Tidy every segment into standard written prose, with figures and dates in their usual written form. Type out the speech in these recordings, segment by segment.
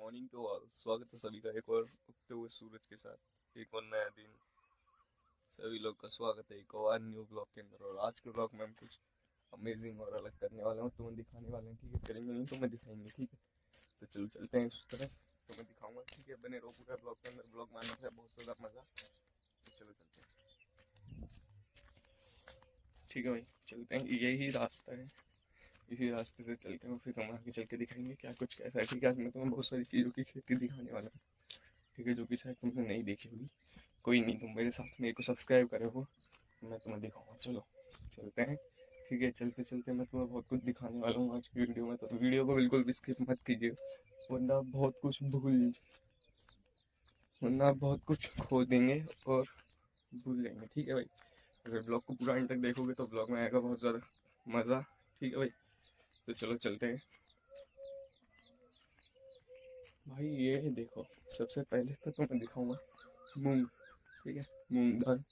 Morning to all. स्वागत है सभी का एक और उगते हुए सूरज के साथ एक और नया दिन। सभी लोग का स्वागत है एक और न्यू ब्लॉग के अंदर। और आज के ब्लॉग में हम कुछ अमेजिंग और अलग करने वाले हैं, तुम्हें दिखाने वाले हैं। ठीक है, करेंगे नहीं तुम्हें दिखाएंगे। ठीक है, तो चलो चलते हैं उस तरह, तुम्हें दिखाऊंगा। ठीक है, बने रहो पूरा ब्लॉग के अंदर। ब्लॉग मारने से बहुत ज़्यादा मज़ा। तो चलो चलते हैं। ठीक है भाई, चलते हैं। यही रास्ता है, इसी रास्ते से चलते हैं, फिर हम आगे चल के दिखाएंगे क्या कुछ कैसा है। ठीक है, आज मैं तुम्हें बहुत सारी चीज़ों की खेती दिखाने वाला हूँ। ठीक है, जो कि शायद तुमने नहीं देखी होगी। कोई नहीं, तुम मेरे साथ मेरे को सब्सक्राइब करे हो, मैं तुम्हें दिखाऊंगा। चलो चलते हैं। ठीक है, चलते चलते मैं तुम्हें बहुत कुछ दिखाने वाला हूँ आज की वीडियो में। तो वीडियो को बिल्कुल भी स्किप मत कीजिए, वरना बहुत कुछ खो देंगे और भूल जाएंगे। ठीक है भाई, अगर ब्लॉग को पूरा एंड तक देखोगे तो ब्लॉग में आएगा बहुत ज़्यादा मज़ा। ठीक है भाई, तो चलो चलते हैं भाई। ये देखो, सबसे पहले तो तुम्हें दिखाऊंगा मूंग। ठीक है, मूंग दाल,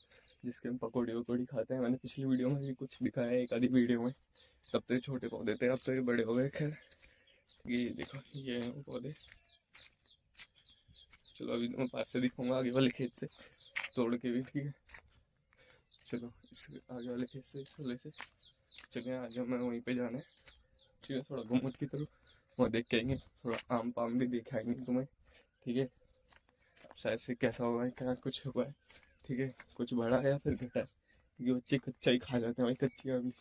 जिसके हम पकौड़ी वकौड़ी खाते हैं। मैंने पिछली वीडियो में भी कुछ दिखाया है, एक आधी वीडियो में। तब तो ये छोटे पौधे थे, अब तो ये बड़े हो गए। खैर, ये देखो, ये हैं वो पौधे। चलो अभी मैं पास से दिखाऊंगा, आगे वाले खेत से तोड़ के भी। ठीक है, चलो इस आगे वाले खेत से, खोले से चले। आज हमें वहीं पे जाना है। ठीक है, थोड़ा घुमट की तरफ वहाँ देख के आएंगे, थोड़ा आम पाम भी दिखाएंगे तुम्हें। ठीक है, शायद से कैसा हुआ है, क्या कुछ हुआ है। ठीक है, कुछ बड़ा है या फिर घटा है, क्योंकि बच्चे कच्चा ही खा जाते हैं भाई, कच्ची अभी।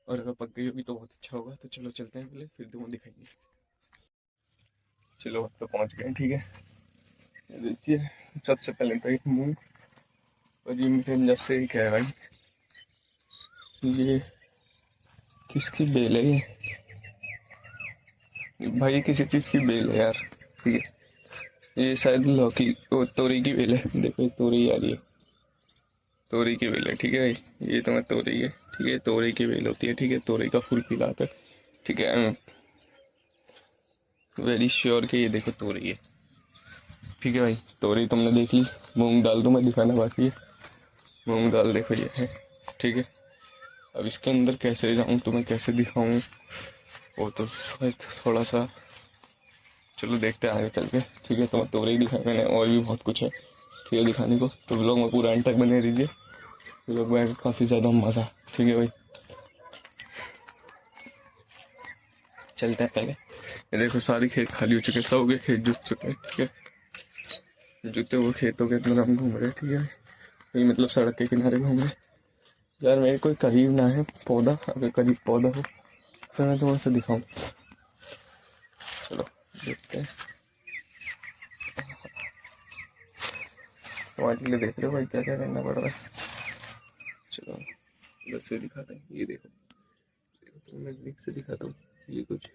और अगर पक गई होगी तो बहुत अच्छा होगा। तो चलो चलते हैं, पहले फिर तुम्हें दिखाएंगे। चलो अब तो पहुँच गए। ठीक है, ये देखिए, सबसे पहले तो एक मूंग। और ये मीठे जैसे ही क्या है भाई, ये किसकी बेल है ये भाई, किसी चीज़ की बेल है यार। ठीक है, ये शायद लौकी, वो तोरी की बेल है। देखो, ये तोरी आ रही है, तोरी की बेल है। ठीक है भाई, ये तो मैं तोरी है। ठीक है, तोरी की बेल होती है। ठीक है, तोरी का फूल खिलाता है। ठीक है, आई एम वेरी श्योर कि ये देखो तोरी है। ठीक है भाई, तोरी तुमने देख ली। मूंग दाल तुम्हें दिखाना बाकी है। मूंग दाल देखो ये है। ठीक है, अब इसके अंदर कैसे जाऊँ, तुम्हें कैसे दिखाऊँ, वो तो शायद थोड़ा सा, चलो देखते हैं आगे चल के। ठीक है, तुम्हें तोरी दिखाया मैंने, और भी बहुत कुछ है ठीक है दिखाने को। तो व्लॉग में पूरा एंड तक बने रहिए, व्लॉग में काफ़ी ज़्यादा मज़ा। ठीक है भाई, चलते हैं पहले। ये देखो, सारी खेत खाली हो चुके, सब के खेत जुत चुके हैं। ठीक है, जुते हुए खेतों के अंदर हम घूम रहे हैं। ठीक है, ये मतलब सड़क के किनारे घूम रहे हैं। यार मेरे कोई करीब ना है पौधा, अगर करीब पौधा हो फिर मैं तुम्हें से दिखाऊं। चलो देखते हैं। तुम्हारे लिए देख रहे हो भाई, क्या क्या करना पड़ रहा है। चलो इधर से दिखाते हैं। ये देखो, देखो तो नजदीक से दिखाता हूँ। ये कुछ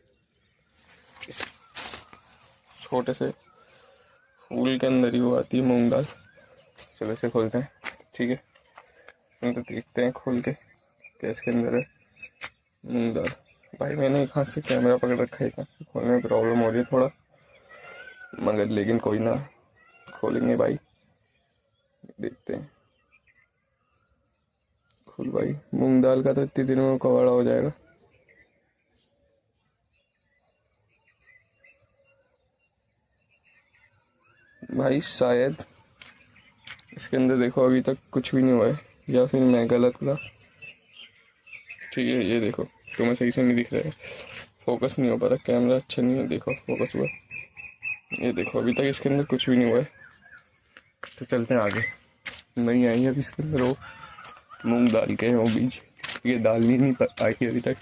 छोटे से फूल के अंदर ही वो आती है मूंग दाल। चलो इसे खोलते हैं। ठीक है, तो देखते हैं खोल के क्या इसके अंदर है। मूंग दाल भाई, मैंने एक हाथ से कैमरा पकड़ रखा है, एक हाथ से खोलने में प्रॉब्लम हो रही है थोड़ा, मगर लेकिन कोई ना, खोलेंगे भाई, देखते हैं। खुल भाई, मूंग दाल का तो इतने दिनों में कबाड़ा हो जाएगा। भाई शायद इसके अंदर देखो, अभी तक कुछ भी नहीं हुआ है, या फिर मैं गलत था। ठीक है, ये देखो, तुम्हें सही से नहीं दिख रहा है, फोकस नहीं हो पा रहा, कैमरा अच्छा नहीं है। देखो फोकस हुआ, ये देखो अभी तक इसके अंदर कुछ भी नहीं हुआ है। तो चलते हैं आगे। नहीं आई अभी इसके अंदर वो मूंग दाल के हैं वो बीज। ये दाल नहीं आई अभी तक।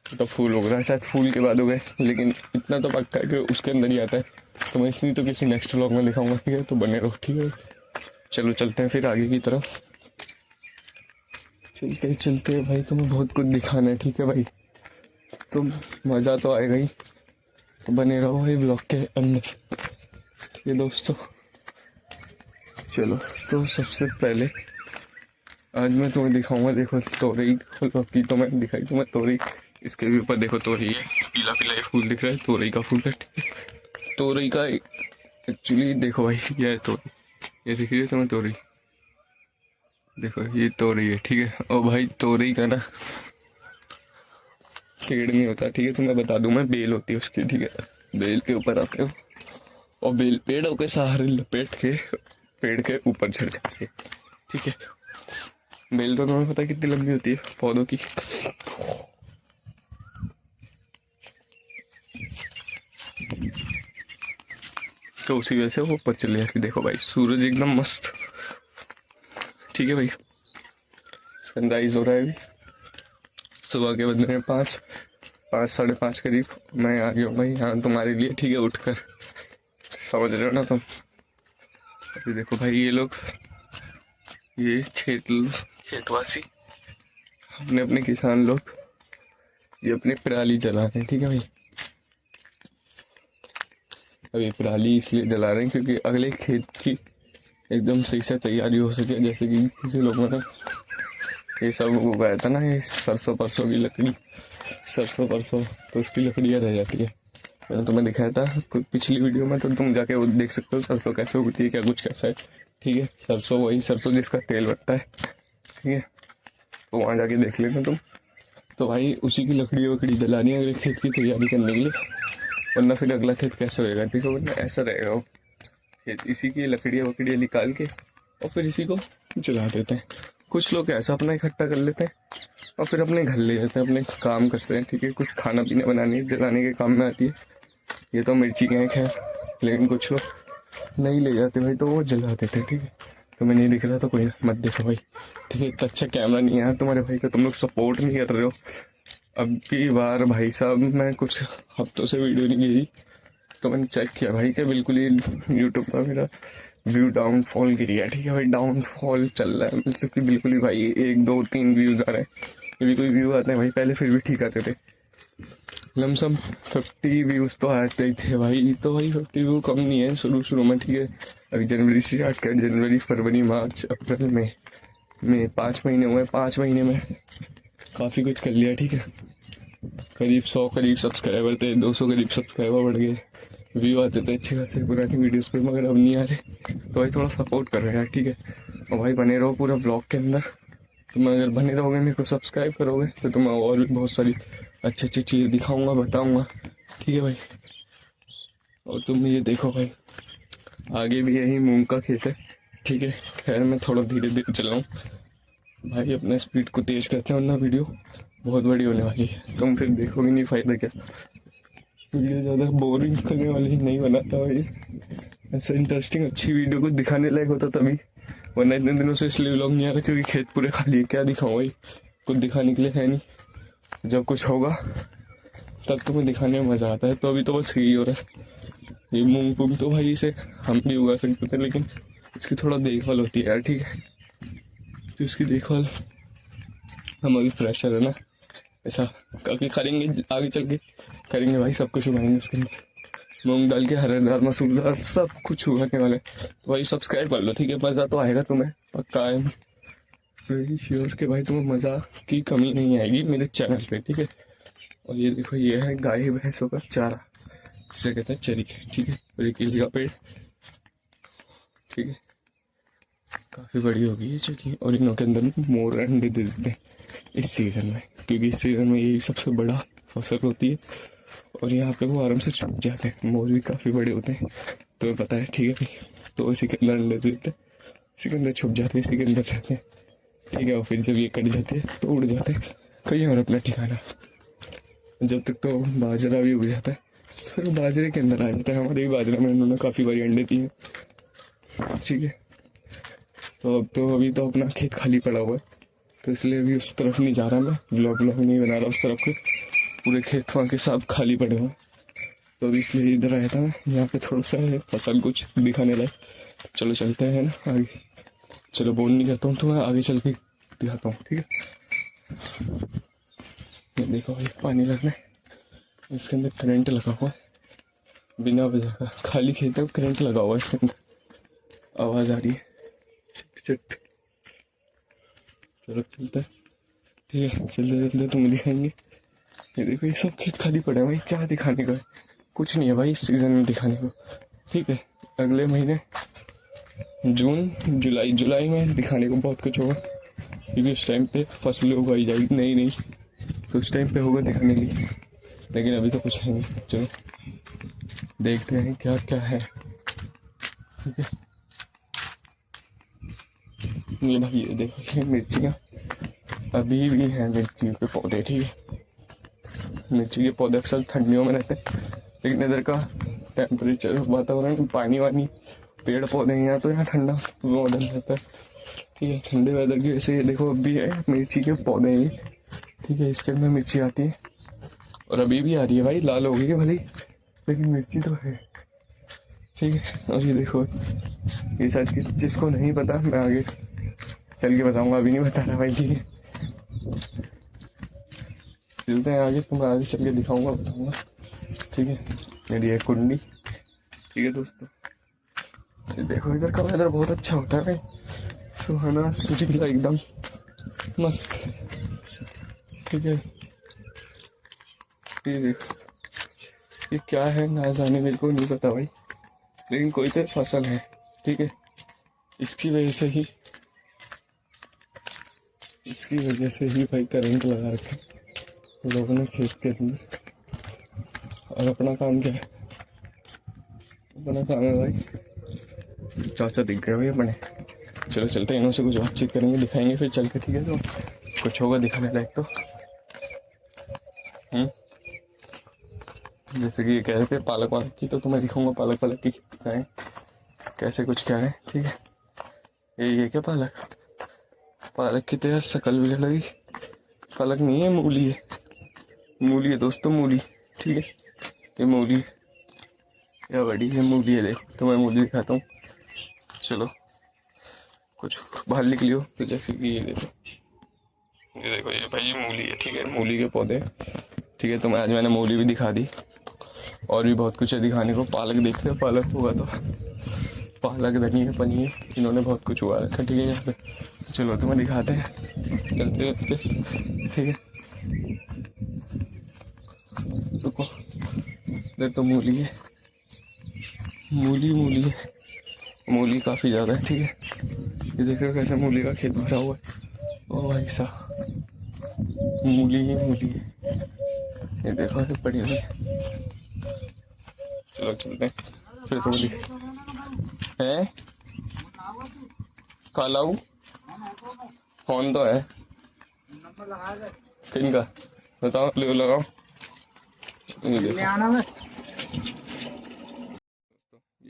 तो फूल उग रहा है, शायद फूल के बाद हो गए, लेकिन इतना तो पक्का है कि उसके अंदर ही आता है। तो मैं इसलिए तो किसी नेक्स्ट व्लॉग में दिखाऊंगा। ठीक है, तो बने रहो। ठीक है, चलो चलते हैं फिर आगे की तरफ। चलते चलते भाई, तुम्हें बहुत कुछ दिखाना है। ठीक है भाई, तो मज़ा तो आएगा ही, तो बने रहो भाई ब्लॉग के अंदर। ये दोस्तों, चलो तो सबसे पहले आज मैं तुम्हें दिखाऊंगा। देखो तोरई की तो मैंने दिखाई तुम्हें तोरई, इसके भी ऊपर देखो तोरई है, पीला पीला एक फूल दिख रहा है, तोरई का फूल है। तोरई का एक्चुअली देखो भाई, ये है तोरई, ये दिख रही है तुम्हें तोरई, देखो ये तोरई है। ठीक है, और भाई तोरई का ना पेड़ नहीं होता। ठीक है, तो मैं बता दूं, मैं बेल होती है उसकी। ठीक है, बेल के ऊपर आते हो और बेल पेड़ों के सहारे लपेट के पेड़ के ऊपर चढ़ जाती है, ठीक है। बेल तो तुम्हें पता है कितनी लंबी होती है पौधों की। तो उसी वजह से वो ऊपर चली जाती। देखो भाई सूरज एकदम मस्त, ठीक है भाई। सनराइज हो रहा है अभी, सुबह के बज रहे हैं 5, 5:30 करीब। मैं आ गया हूँ भाई यहाँ तुम्हारे लिए, ठीक है, उठकर, समझ रहे हो ना तुम। अभी देखो भाई ये लोग, ये खेतवासी, अपने अपने किसान लोग, ये अपनी पराली जला रहे हैं, ठीक है भाई। अब ये पराली इसलिए जला रहे हैं क्योंकि अगले खेत की एकदम सही से तैयारी हो सके। जैसे कि किसी लोगों ने ये सब उगाया था ना, ये सरसों परसों की लकड़ी, सरसों परसों, तो उसकी लकड़ियाँ रह जाती है। मैंने तुम्हें दिखाया था कुछ पिछली वीडियो में, तो तुम जाके वो देख सकते हो सरसों कैसे उगती है, क्या कुछ कैसा है, ठीक है। सरसों वही सरसों जिसका तेल बनता है, ठीक है, तो वहाँ जाके देख लेना तुम। तो भाई उसी की लकड़ी वकड़ी जलानी है अगले खेत की तैयारी करने के लिए, वरना फिर अगला खेत कैसे होएगा, ठीक है। वरना ऐसा रहेगा वो खेत, इसी की लकड़ियाँ वकड़ियाँ निकाल के और फिर इसी को जला देते हैं। कुछ लोग ऐसा अपना इकट्ठा कर लेते हैं और फिर अपने घर ले जाते हैं, अपने काम करते हैं, ठीक है। कुछ खाना पीना बनाने जलाने के काम में आती है, ये तो मिर्ची के हैं खैर, लेकिन कुछ लोग नहीं ले जाते भाई, तो वो जला देते हैं, ठीक है। तुम्हें नहीं दिख रहा तो कोई मत देखो भाई, ठीक है। इतना अच्छा कैमरा नहीं है यार तुम्हारे भाई का, तुम लोग सपोर्ट नहीं कर रहे हो। अब की बार भाई साहब मैं कुछ हफ्तों से वीडियो नहीं की, तो मैंने चेक किया भाई कि बिल्कुल ही यूट्यूब पर मेरा व्यू डाउनफॉल गिरी है, ठीक है भाई। डाउनफॉल चल रहा है, मतलब कि बिल्कुल ही भाई 1, 2, 3 व्यूज आ रहे हैं। ये भी कोई व्यू आते हैं भाई, पहले फिर भी ठीक आते थे, लमसम 50 व्यूज तो आते ही थे भाई। तो भाई 50 व्यू कम नहीं है शुरू में, ठीक है। अभी जनवरी से स्टार्ट कर, जनवरी, फरवरी, मार्च, अप्रैल, मई 5 महीने हुए। 5 महीने में काफ़ी कुछ कर लिया, ठीक है। करीब 100 करीब सब्सक्राइबर थे, 200 करीब सब्सक्राइबर बढ़ गए, व्यू आते थे अच्छे खासे पुरानी वीडियोस पे, मगर अब नहीं आ रहे। तो भाई थोड़ा सपोर्ट कर रहे हैं यार, ठीक है। और भाई बने रहो पूरा व्लॉग के अंदर। तुम अगर बने रहोगे, मेरे को सब्सक्राइब करोगे, तो तुम्हें और भी बहुत सारी अच्छी अच्छी चीज़ दिखाऊंगा, बताऊंगा, ठीक है भाई। और तुम ये देखो भाई, आगे भी यही मूंग का खेत है, ठीक है। खैर मैं थोड़ा धीरे धीरे चल रहा हूँ भाई, अपने स्पीड को तेज करते हैं, वरना वीडियो बहुत बड़ी होने वाली है, तुम फिर देखोगे नहीं, फ़ायदा क्या। वीडियो ज़्यादा बोरिंग करने वाली नहीं बनाता भाई, ऐसा इंटरेस्टिंग अच्छी वीडियो कुछ दिखाने लायक होता तभी, वरना इतने दिनों से इसलिए व्लॉग नहीं आ रहा क्योंकि खेत पूरे खाली है। क्या दिखाऊँ भाई, कुछ दिखाने के लिए है नहीं। जब कुछ होगा तब तुम्हें दिखाने में मज़ा आता है। तो अभी तो बस यही हो रहा है। ये मूंग फूंग तो भाई इसे हम भी उगा सकते थे, लेकिन इसकी थोड़ा देखभाल होती है यार, ठीक है। तो इसकी देखभाल हम अभी फ्रेशर है ना, ऐसा काफ़ी करेंगे, आगे चल के करेंगे भाई, सब कुछ उगाएंगे उसके अंदर, मूंग दाल के, हरे दाल, मसूर दाल, सब कुछ उगाने वाले। तो भाई सब्सक्राइब कर लो, ठीक है। मज़ा तो आएगा तुम्हें, पक्का है, वेरी श्योर कि भाई तुम्हें मज़ा की कमी नहीं आएगी मेरे चैनल पे, ठीक है। और ये देखो, ये है गाय भैंसों का चारा, जिसे कहते हैं चरी, ठीक है। और ये केले का पेड़, ठीक है, काफ़ी बड़ी होगी ये चरी। और इनों के अंदर मोर अंडे दे देते हैं इस सीज़न में, क्योंकि इस सीज़न में यही सबसे बड़ा फसल होती है। और यहाँ पे वो आराम से छुप जाते हैं, मोर भी काफ़ी बड़े होते हैं, तुम्हें पता है, ठीक है भाई। तो इसी के अंदर अंडे देते हैं, इसी के अंदर छुप जाते हैं, इसी के अंदर रहते हैं, ठीक है। और फिर जब ये कट जाते हैं तो उड़ जाते हैं कहीं और अपना ठिकाना। जब तक तो बाजरा भी उग जाता है, फिर बाजरे के अंदर आ जाता है। हमारे भी बाजरा में उन्होंने काफ़ी बारी अंडे दिए, ठीक है। तो अब तो अभी तो अपना खेत खाली पड़ा हुआ है, तो इसलिए अभी उस तरफ नहीं जा रहा मैं, व्लॉग नहीं बना रहा उस तरफ के, पूरे खेत वहाँ के सब खाली पड़े हुए हैं। तो अभी इसलिए इधर आया था मैं, यहाँ पे थोड़ा सा फसल कुछ दिखाने लायक। चलो चलते हैं ना आगे, चलो बोल नहीं करता हूँ, तो मैं आगे चल के दिखाता हूँ, ठीक है। ये देखो भाई पानी लगना है, इसके अंदर करंट लगा हुआ है, बिना वजह का, खाली खेत है, करंट लगा हुआ है इसके अंदर, आवाज़ आ रही है चट। चलो चलते हैं, ठीक है, चलते चलते तुम्हें दिखाएंगे। ये देखो ये सब खेत खाली पड़े हैं भाई, क्या दिखाने का है, कुछ नहीं है भाई इस सीज़न में दिखाने को, ठीक है। अगले महीने जून जुलाई में दिखाने को बहुत कुछ होगा, क्योंकि उस टाइम पे फसलें उगाई जाएगी नई नई, तो उस टाइम पे होगा दिखाने के लिए, लेकिन अभी तो कुछ है नहीं। चलो देखते हैं क्या क्या है। ठीक है। ये भाई ये देखो, ये मिर्चियाँ अभी भी हैं, मिर्ची के पौधे। ठीक है, मिर्ची के पौधे अक्सर ठंडियों में रहते हैं, लेकिन इधर का टेम्परेचर, वातावरण, पानी वानी, पेड़ पौधे यहाँ तो यहाँ ठंडा मॉडर्न रहता है। ठीक है, ठंडे वेदर की वजह से ये देखो अभी है मिर्ची के पौधे ये। ठीक है, इसके अंदर मिर्ची आती है और अभी भी आ रही है भाई, लाल हो गई है भले, लेकिन मिर्ची तो है। ठीक है, और ये देखो, ये शायद जिसको नहीं पता मैं आगे चल के बताऊंगा, अभी नहीं बता रहा भाई। ठीक है, चलते हैं आगे, तो मैं आगे चल के दिखाऊंगा, बताऊंगा। ठीक है, मेरी एक कुंडी। ठीक है दोस्तों, ये देखो इधर का वेदर बहुत अच्छा होता है भाई, सुहाना सुरीला एकदम मस्त। ठीक है, ये देखो, ये क्या है ना जाने, मेरे को नहीं पता भाई, लेकिन कोई तो फसल है। ठीक है, इसकी वजह से ही भाई करंट लगा रखे लोगों ने खेत के अंदर। और अपना काम क्या है? अपना काम है भाई, चाचा दिख गए भाई अपने। चलो चलते हैं, इन्हों से कुछ बातचीत करेंगे, दिखाएंगे फिर चल के। ठीक है, तो कुछ होगा दिखाने लायक तो। जैसे कि ये कह रहे थे पालक वालक की, तो मैं दिखाऊंगा पालक वालक की दिखाएं कैसे कुछ क्या है। ठीक है, ये क्या पालक की तो यार शकल भी लगी, पालक नहीं है, मूली है। मूली है दोस्तों, मूली। ठीक है, ये मूली है, क्या बड़ी है मूली है। देखो तो मैं मूली दिखाता हूँ, चलो कुछ बाहर निकली हो तो। जैसे कि ये देखो ये भाई ये मूली है। ठीक है, मूली के पौधे। ठीक है, तो मैं आज मैंने मूली भी दिखा दी, और भी बहुत कुछ है दिखाने को। पालक देखते हो, पालक होगा तो पालक, धनिया, पनीर, इन्होंने बहुत कुछ हुआ रखा। ठीक है यहाँ पे, तो चलो तुम्हें दिखाते हैं, चलते चलते। ठीक है, रुको, इधर तो मूली है, मूली है, मूली काफ़ी ज़्यादा है। ठीक है, ये देख रहे हो कैसे मूली का खेत भरा हुआ है। ओ भाई साहब, मूली ही मूली है, ये देखो कि बढ़िया है। चलो चलते हैं फिर, तो मूली है, कालाऊ फोन तो है, किन का बताओ, ले लगाओ। ये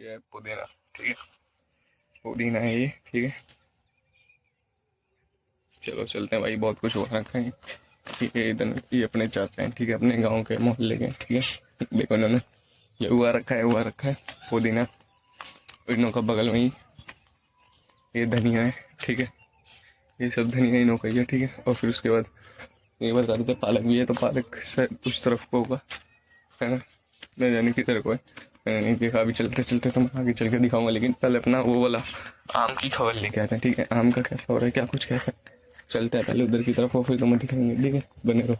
है पुदीना। ठीक है, पुदीना है ये। ठीक है, चलो चलते हैं भाई, बहुत कुछ हो रखा है। ठीक है, इधर ये अपने चाहते हैं। ठीक है, अपने गांव के मोहल्ले के। ठीक है, देखो इन्होंने ये हुआ रखा है पुदीना। इनों का बगल में ही ये धनिया है। ठीक है, ये सब धनिया इनों का ही है। ठीक है, और फिर उसके बाद ये बता देते पालक भी है, तो पालक शायद उस तरफ को होगा, है ना, न जाने की तरफ को है, मैंने नहीं देखा। अभी चलते चलते तो मैं आगे चल के दिखाऊंगा, लेकिन पहले अपना वो वाला आम की खबर लेके आते हैं। ठीक है, आम का कैसा हो रहा है, क्या कुछ कैसा, चलते हैं पहले उधर की तरफ, और फिर तो मैं दिखाएंगे। ठीक है, बने रहो।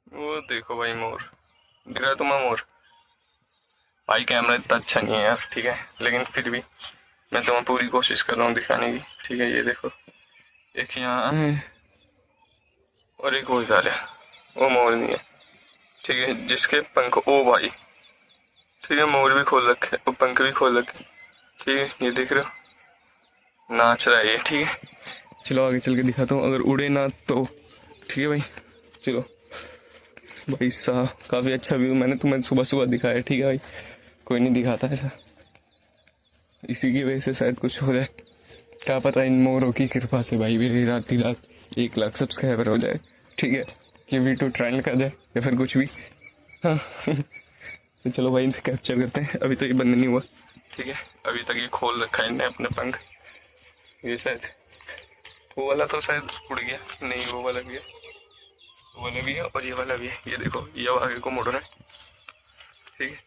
वो देखो भाई मोर, दिख रहा है तुम्हें मोर? भाई कैमरा इतना अच्छा नहीं है यार। ठीक है, लेकिन फिर भी मैं तुम्हें पूरी कोशिश कर रहा हूँ दिखाने की। ठीक है, ये देखो, एक यहाँ है और एक वो जा रहा है, वो मोर नहीं है। ठीक है, जिसके पंख, ओ भाई, ठीक है, मोर भी खोल रखे, वो पंख भी खोल रखे। ठीक है, ये देख रहे हो, नाच रहा है ये। ठीक है, चलो आगे चल के दिखाता हूँ, अगर उड़े ना तो। ठीक है भाई, चलो। भाई साहब काफ़ी अच्छा व्यू मैंने तुम्हें सुबह सुबह दिखाया। ठीक है भाई, कोई नहीं दिखाता ऐसा, इसी की वजह से शायद कुछ हो जाए, क्या पता इन मोरों की कृपा से भाई मेरी रात 1 लाख सब्सक्राइबर हो जाए। ठीक है, ये वीडियो ट्रेंड कर जाए या फिर कुछ भी। हाँ तो चलो भाई कैप्चर करते हैं, अभी तो ये बंद नहीं हुआ। ठीक है, अभी तक ये खोल रखा है इन्हें अपने पंख। ये शायद वो वाला तो शायद उड़ गया, नहीं वो वाला भी है, वो वाला भी है और ये वाला भी है। ये देखो ये आगे को मुड़ रहा है। ठीक है,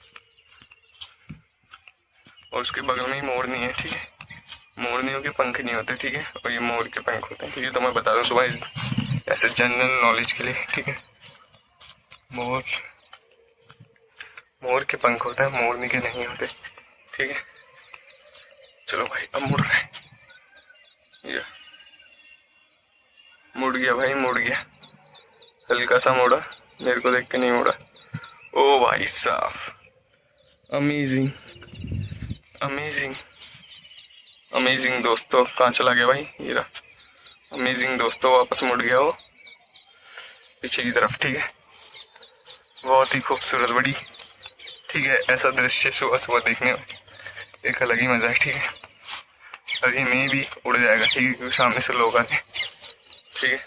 और उसके बगल में ही मोरनी है। ठीक है, मोरनियों के पंख नहीं होते। ठीक है, और ये मोर के पंख होते हैं। ठीक है, तो मैं बता दूं तुम्हारी ऐसे जनरल नॉलेज के लिए। ठीक है, मोर मोर के पंख होते हैं, मोरनी के नहीं होते। ठीक है, चलो भाई अब मुड़ रहा है, ये मुड़ गया भाई, मुड़ गया, हल्का सा मुड़ा, मेरे को देख के नहीं मुड़ा। ओ भाई साहब, अमेजिंग अमेजिंग अमेजिंग दोस्तों। कहाँ चला गया भाई? ये रहा। अमेजिंग दोस्तों, वापस मुड़ गया वो पीछे की तरफ। ठीक है, बहुत ही खूबसूरत बड़ी। ठीक है, ऐसा दृश्य सुबह सुबह देखने में एक अलग ही मजा है। ठीक है, अभी मैं भी उड़ जाएगा। ठीक है, क्योंकि सामने से लोग आ रहे हैं। ठीक है,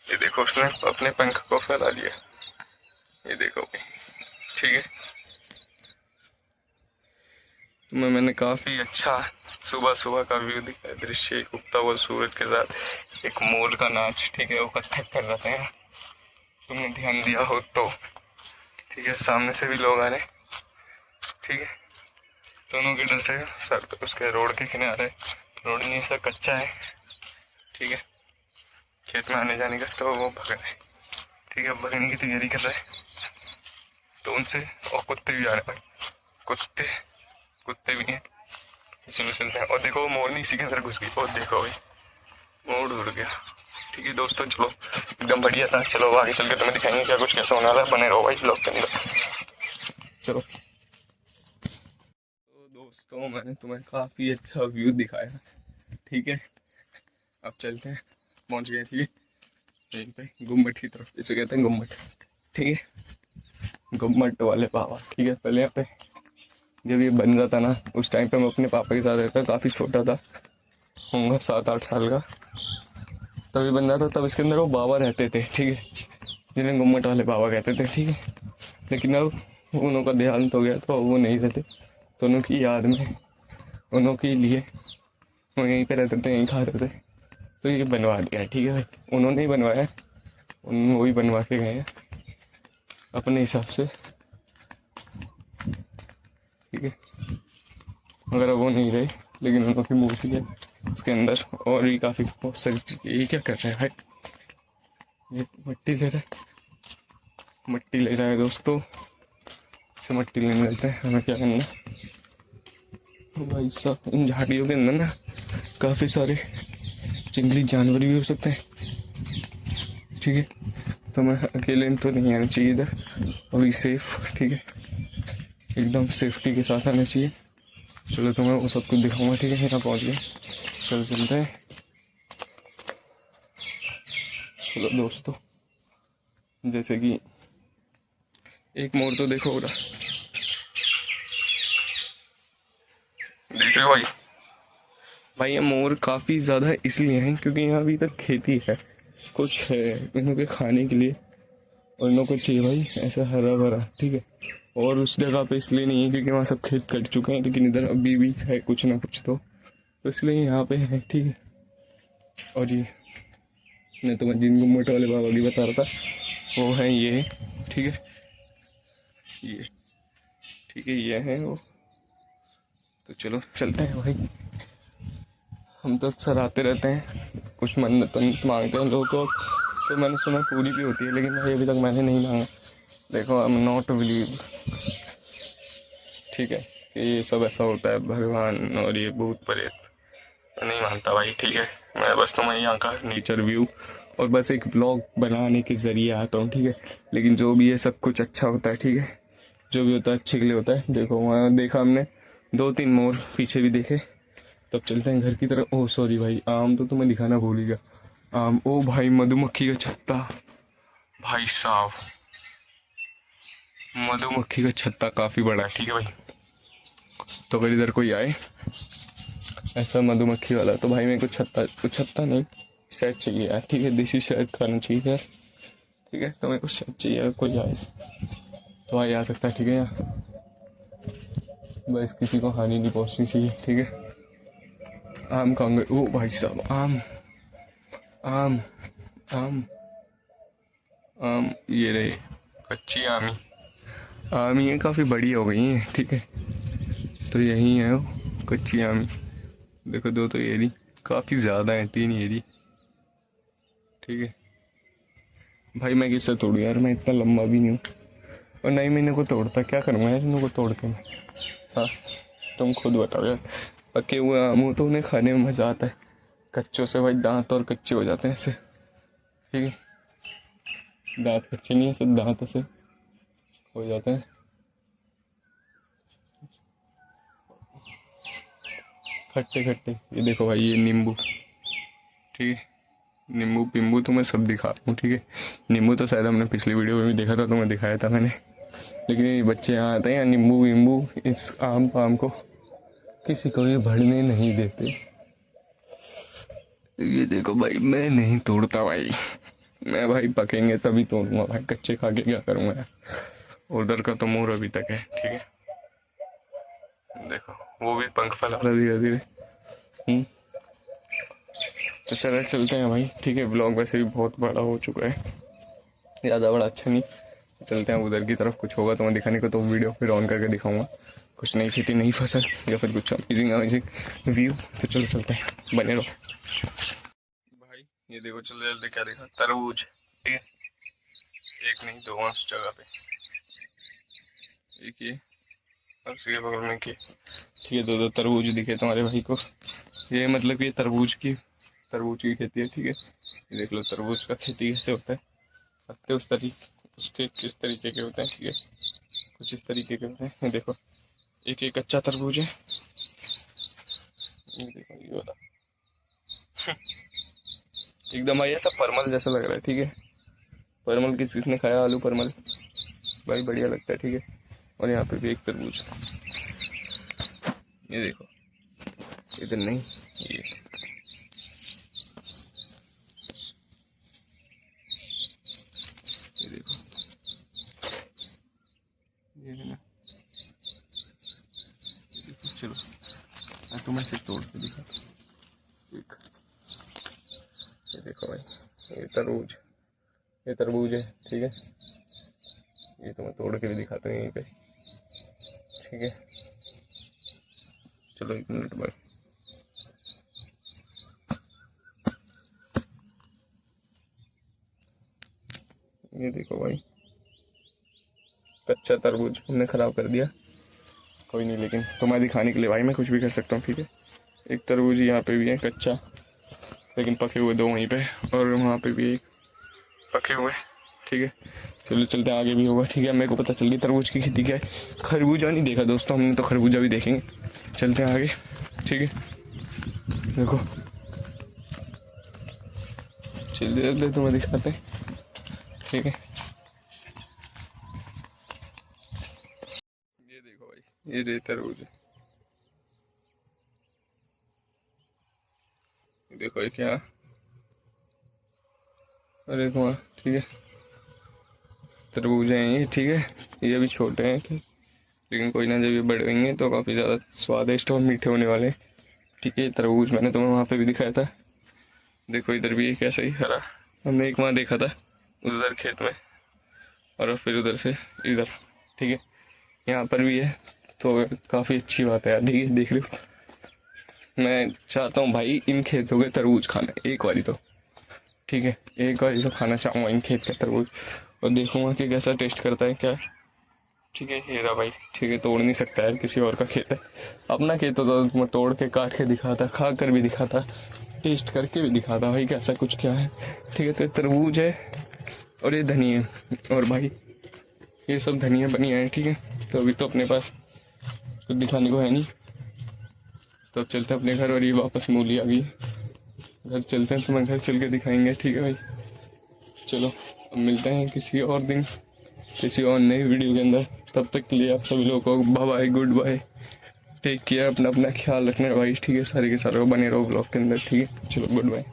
ये देखो उसने अपने पंख को फैला दिया। ये देखो भाई। ठीक है, तुम्हें मैंने काफी अच्छा सुबह सुबह का व्यू दिखाया, दृश्य। एक उगता हुआ सूरज के साथ एक मोर का नाच। ठीक है, वो कथक कर रहे हैं, तुमने ध्यान दिया हो तो। ठीक है, सामने से भी लोग आ रहे हैं। ठीक है, दोनों के डर से सर उसके रोड के किनारे, रोड नहीं ऐसा कच्चा है। ठीक है, खेत में आने जाने का, तो वो भग रहे हैं। ठीक है, भगने की तैयारी कर रहे हैं, तो उनसे और कुत्ते भी आ रहे हैं भाई। कुत्ते भी हैं, चलो चलते हैं। और देखो वो मोर नहीं इसी के अंदर घुस गई। और देखो भाई, मोर उड़ गया। ठीक है दोस्तों, चलो एकदम बढ़िया था। चलो आगे चल के तुम्हें दिखाएंगे क्या कुछ कैसा होने वाला है। बने रहो भाई ब्लॉग के अंदर। चलो तो दोस्तों, मैंने तुम्हें काफी अच्छा व्यू दिखाया। ठीक है, अब चलते हैं, पहुंच गए। ठीक है, यहीं पे गुम्मट की तरफ, इसे कहते हैं गुम्मट। ठीक है, गुम्मट वाले बाबा। ठीक है, पहले यहाँ पे जब ये बन रहा था ना, उस टाइम पे मैं अपने पापा के साथ रहता, काफी छोटा था, होऊंगा 7-8 साल का। तभी बन रहा था, तब इसके अंदर वो बाबा रहते थे। ठीक है, जिन्हें गुम्मट वाले बाबा कहते थे। ठीक है, लेकिन अब उन्हों का देहांत हो गया, तो अब वो नहीं रहते। तो उनकी याद में, उन्हों के लिए वो यहीं पे रहते थे, यहीं खाते थे। तो ये बनवा दिया है। ठीक है भाई, उन्होंने ही बनवाया, वो ही बनवा के गए हैं अपने हिसाब से। ठीक है, मगर अब वो नहीं रहे, लेकिन उन्हों की मूर्ति है उसके अंदर। और भी काफी बहुत सारी चीजें। ये क्या कर रहा है भाई? ये मिट्टी ले रहा है, मिट्टी ले रहा है दोस्तों। से मिट्टी लेने देते हैं, हमें क्या करना। तो भाई साहब, इन झाड़ियों के अंदर ना काफी सारे जंगली जानवर भी हो सकते हैं। ठीक है, तो मैं अकेले तो नहीं आना चाहिए इधर, अभी सेफ। ठीक है, एकदम सेफ्टी के साथ आना चाहिए। चलो तो मैं वो सब कुछ दिखाऊंगा। ठीक है, यहाँ पहुँच गए, चलो चलते हैं। चलो दोस्तों, जैसे कि एक मोर तो देखो उड़ा, देख रहे हो भाई? भाई ये मोर काफी ज्यादा इसलिए हैं क्योंकि यहाँ अभी तक खेती है, कुछ है इन्हों के खाने के लिए, और इन्हों को चाहिए भाई ऐसा हरा भरा। ठीक है, और उस जगह पे इसलिए नहीं है क्योंकि वहाँ सब खेत कट चुके हैं, लेकिन इधर अभी भी है कुछ ना कुछ, तो इसलिए यहाँ पे है। ठीक है, और ये मैं तुम्हें जिन गुम्मट वाले बाबा की बता रहा था, वो है ये। ठीक है, ये ठीक है, ये है वो। तो चलो चलते हैं भाई। हम तो अक्सर आते रहते हैं, कुछ मन्नत मांगते हैं लोगों को, तो मैंने सुना पूरी भी होती है, लेकिन भाई अभी तक मैंने नहीं मांगा। देखो, आई एम नॉट बिलीव। ठीक है, कि ये सब ऐसा होता है, भगवान और ये भूत प्रेत, मैं नहीं मानता भाई। ठीक है, मैं बस तुम्हें यहाँ का नेचर व्यू और बस एक ब्लॉग बनाने के जरिए आता हूँ। ठीक है, लेकिन जो भी है सब कुछ अच्छा होता है। ठीक है, जो भी होता है अच्छे के लिए होता है। देखो वहाँ देखा हमने 2-3 मोर, पीछे भी देखे। तब चलते हैं घर की तरफ। ओह सॉरी भाई, आम तो तुम्हें दिखाना भूल ही गया। आम, ओ भाई मधुमक्खी का छत्ता। भाई साहब, मधुमक्खी का छत्ता काफी बड़ा है। ठीक है भाई, तो अगर इधर कोई आए ऐसा मधुमक्खी वाला, तो भाई मेरे को छत्ता नहीं, शहद चाहिए यार। ठीक है, देसी शहद खाना चाहिए यार। ठीक है, तो मेरे को शहद चाहिए, अगर कोई आए तो भाई आ सकता है। ठीक है, यहाँ बस किसी को हानि नहीं पहुंचनी चाहिए। ठीक है, आम खाऊंगे। ओ भाई साहब, आम आम आम आम, ये रहे कच्ची आमी। आमी ये काफ़ी बड़ी हो गई है। ठीक है, तो यही है वो कच्ची आमी। देखो दो तो ये रही, काफ़ी ज़्यादा है, 3 ये रही। ठीक है भाई, मैं किससे तोड़ूँ यार, मैं इतना लंबा भी नहीं हूँ, और नहीं मैं इन्हें को तोड़ता, क्या करूँगा यार इन्हें को तोड़ के मैं। हाँ, तुम खुद बताओ यार। पके हुए आम हो तो उन्हें खाने में मज़ा आता है, कच्चों से भाई दांत और कच्चे हो जाते हैं ऐसे। ठीक है, दांत कच्चे नहीं है, सिर्फ दांत से हो जाता है। खट्टे खट्टे, ये देखो भाई, ये नींबू, ठीक है, नींबू पिम्बू तो मैं सब दिखा रहा हूँ, ठीक है। नींबू तो शायद हमने पिछली वीडियो में भी देखा था, तो मैं दिखाया था मैंने, लेकिन ये बच्चे यहाँ आते हैं नींबू वींबू इस आम पाम को किसी को ये बढ़ने नहीं देते। ये देखो भाई, मैं नहीं तोड़ता भाई, मैं भाई पकेंगे तभी तोड़ूंगा भाई, कच्चे खा के क्या करूँगा। उधर का तो मोर अभी तक है, ठीक है, देखो वो भी पंख फैला रहा धीरे धीरे। तो चले चलते हैं भाई, ठीक है। ब्लॉग वैसे भी बहुत बड़ा हो चुका है, ज़्यादा बड़ा अच्छा नहीं। चलते हैं उधर की तरफ, कुछ होगा तो मैं दिखाने को तो वीडियो फिर ऑन करके दिखाऊंगा, कुछ नई खेती नई फसल या फिर कुछ अमेजिंग अमेजिंग व्यू। तो चलो चलते हैं, बने रहो भाई। ये देखो चलते चलते क्या देखा, तरबूज, ठीक है, एक नहीं दो उस जगह पे, एक ये और उसके बगल में ठीक है, दो दो तरबूज दिखे तुम्हारे भाई को। ये मतलब ये तरबूज की खेती है, ठीक है। ये देख लो तरबूज का खेती कैसे होता है, पत्ते उस तरीके उसके किस तरीके के होते हैं, ठीक है, कुछ इस तरीके के होते हैं। ये देखो एक एक कच्चा तरबूज है, ये देखो ये वाला एकदम भाई ऐसा परमल जैसा लग रहा है, ठीक है। परमल किसने खाया, आलू परमल भाई बढ़िया लगता है, ठीक है। और यहाँ पे भी एक तरबूज, ये देखो, इधर नहीं, ये देखो, ये है ना, ये देखो। चलो मैं तुम्हें से तोड़ के दिखा, एक ये देखो भाई, ये तरबूज है, ठीक है। ये तो मैं तोड़ के भी दिखाता हूँ यहीं पे, ठीक है। चलो 1 मिनट भाई, ये देखो भाई, कच्चा तरबूज हमने खराब कर दिया, कोई नहीं, लेकिन तुम्हें दिखाने के लिए भाई मैं कुछ भी कर सकता हूँ, ठीक है। एक तरबूज यहाँ पे भी है कच्चा, लेकिन पके हुए 2 वहीं पे, और वहाँ पे भी एक पके हुए, ठीक है। चलो चलते हैं, आगे भी होगा, ठीक है। मेरे को पता चल गई तरबूज की खेती क्या है। खरबूजा नहीं देखा दोस्तों हमने, तो खरबूजा भी देखेंगे, चलते हैं आगे, ठीक है। देखो चलते चलते तुम्हें दिखाते हैं, ठीक है। ये देखो भाई, ये तरबूज है, देखो ये क्या, अरे वहाँ, ठीक है, तरबूज हैं ये, ठीक है। ये अभी छोटे हैं, लेकिन कोई ना, जब ये बढ़ेंगे तो काफ़ी ज़्यादा स्वादिष्ट और मीठे होने वाले, ठीक है। तरबूज मैंने तुम्हें वहाँ पे भी दिखाया था, देखो इधर भी एक ऐसा ही हरा, हमने एक वहाँ देखा था उधर खेत में, और फिर उधर से इधर, ठीक है, यहाँ पर भी है। तो काफ़ी अच्छी बात है यार, ठीक है। देख रहे हो, मैं चाहता हूँ भाई इन खेतों के तरबूज खाना एक बारी तो, ठीक है, एक बारी तो खाना चाहूँगा इन खेत का तरबूज, और देखूंगा कि कैसा टेस्ट करता है क्या, ठीक है। हीरा भाई, ठीक है, तोड़ नहीं सकता यार, किसी और का खेत है, अपना खेत तो मैं तोड़ के काट के दिखाता, खा कर भी दिखाता, टेस्ट करके भी दिखाता भाई कैसा कुछ क्या है, ठीक है। तो तरबूज है और ये धनिया, और भाई ये सब धनिया बनिया है, ठीक है। तो अभी तो अपने पास कुछ दिखाने को है नहीं, तो चलते अपने घर, और ये वापस मूली आ गई, घर चलते हैं, तो मैं घर चल के दिखाएंगे, ठीक है भाई। चलो अब मिलते हैं किसी और दिन, किसी और नई वीडियो के अंदर। तब तक के लिए आप सभी लोगों को bye bye, good bye, take care, अपना अपना ख्याल रखना भाई, ठीक है। सारे के सारे बने रहो ब्लॉग के अंदर, ठीक है। चलो गुड बाय।